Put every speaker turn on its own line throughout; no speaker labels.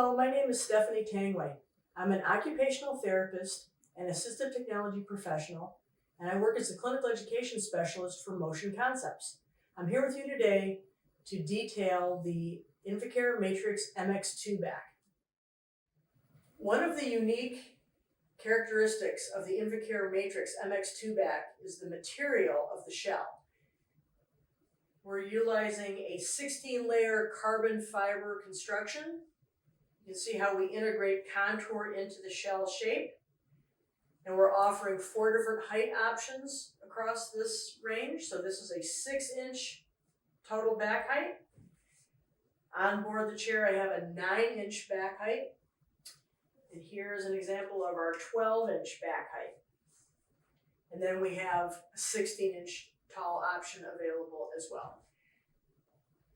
Hello, my name is Stephanie Tangway. I'm an occupational therapist and assistive technology professional, and I work as a clinical education specialist for Motion Concepts. I'm here with you today to detail the Invacare Matrx MX2 Back. One of the unique characteristics of the Invacare Matrx MX2 Back is the material of the shell. We're utilizing a 16-layer carbon fiber construction. You can see how we integrate contour into the shell shape. And we're offering 4 different height options across this range. So this is a 6-inch total back height. On board the chair, I have a 9-inch back height. And here's an example of our 12-inch back height. And then we have a 16-inch tall option available as well.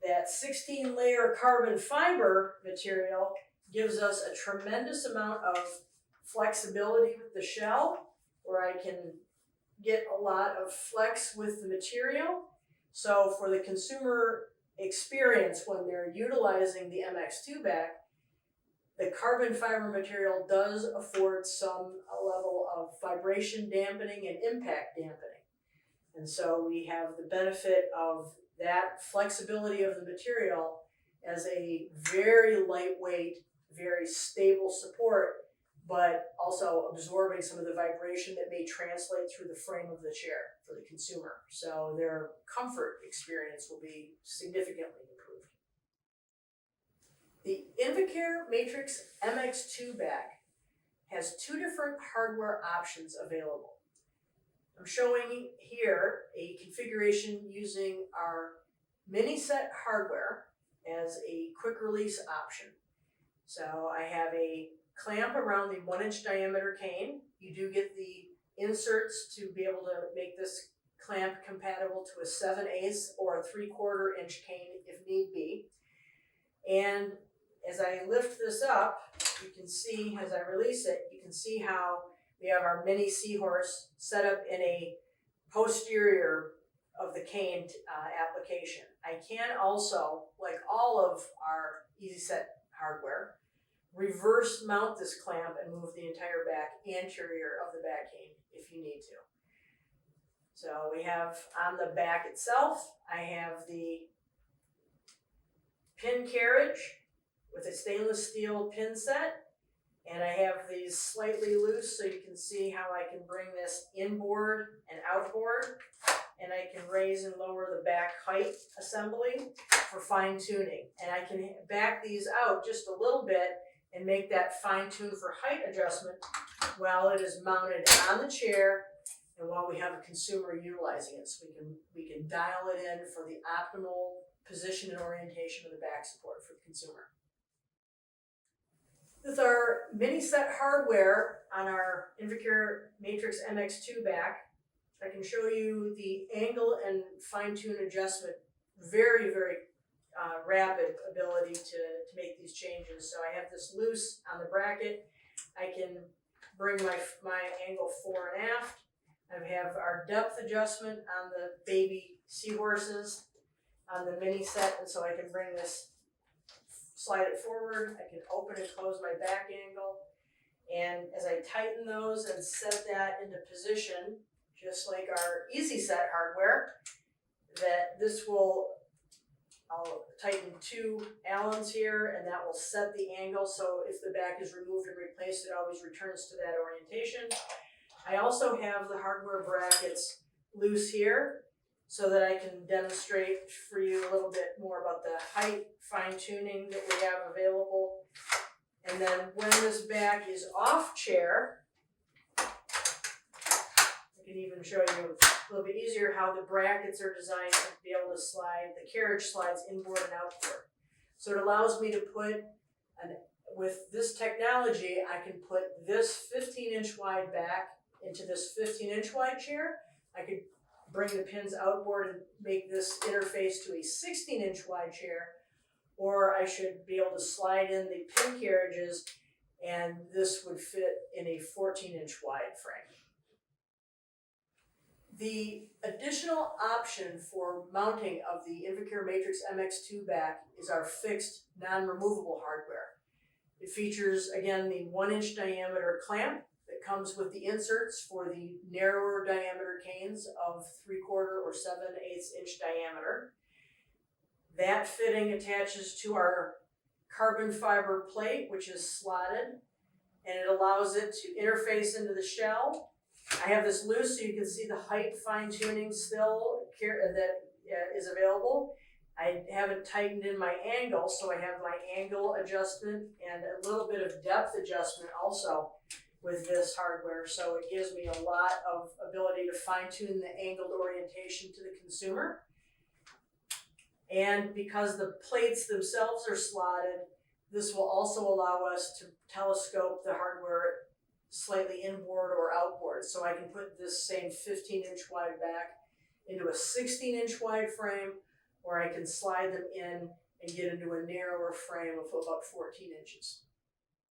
That 16-layer carbon fiber material gives us a tremendous amount of flexibility with the shell, where I can get a lot of flex with the material. So for the consumer experience when they're utilizing the MX2 Back, the carbon fiber material does afford some level of vibration dampening and impact dampening. And so we have the benefit of that flexibility of the material as a very lightweight, very stable support, but also absorbing some of the vibration that may translate through the frame of the chair for the consumer. So their comfort experience will be significantly improved. The Invacare Matrx MX2 Back has 2 different hardware options available. I'm showing here a configuration using our mini set hardware as a quick release option. So I have a clamp around the 1-inch diameter cane. You do get the inserts to be able to make this clamp compatible to a 7/8 or a 3/4 inch cane if need be. And as I lift this up, you can see, as I release it, you can see how we have our mini seahorse set up in a posterior of the cane application. I can also, like all of our Easy Set hardware, reverse mount this clamp and move the entire back anterior of the back cane if you need to. So we have on the back itself, I have the pin carriage with a stainless steel pin set. And I have these slightly loose so you can see how I can bring this inboard and outboard. And I can raise and lower the back height assembly for fine tuning. And I can back these out just a little bit and make that fine tune for height adjustment while it is mounted on the chair and while we have a consumer utilizing it. So we can dial it in for the optimal position and orientation of the back support for the consumer. With our mini set hardware on our Invacare Matrx MX2 Back, I can show you the angle and fine-tune adjustment, very, very rapid ability to make these changes. So I have this loose on the bracket. I can bring my angle fore and aft. I have our depth adjustment on the baby seahorses on the mini set, and so I can bring this, slide it forward, I can open and close my back angle, and as I tighten those and set that into position, just like our Easy Set hardware, that this will, I'll tighten 2 Allens here, and that will set the angle, so if the back is removed and replaced, it always returns to that orientation. I also have the hardware brackets loose here, so that I can demonstrate for you a little bit more about the height fine-tuning that we have available. And then when this back is off chair, I can even show you a little bit easier how the brackets are designed to be able to slide, the carriage slides inboard and outboard. So it allows me to put, with this technology, I can put this 15-inch wide back into this 15-inch wide chair. I could bring the pins outboard and make this interface to a 16-inch wide chair, or I should be able to slide in the pin carriages and this would fit in a 14-inch wide frame. The additional option for mounting of the Invacare Matrx MX2 Back is our fixed, non-removable hardware. It features, again, the 1-inch diameter clamp that comes with the inserts for the narrower diameter canes of 3/4 or 7/8 inch diameter. That fitting attaches to our carbon fiber plate, which is slotted, and it allows it to interface into the shell. I have this loose so you can see the height fine tuning still that is available. I haven't tightened in my angle, so I have my angle adjustment and a little bit of depth adjustment also with this hardware. So it gives me a lot of ability to fine tune the angled orientation to the consumer. And because the plates themselves are slotted, this will also allow us to telescope the hardware slightly inboard or outboard. So I can put this same 15-inch wide back into a 16-inch wide frame, or I can slide them in and get into a narrower frame of about 14 inches.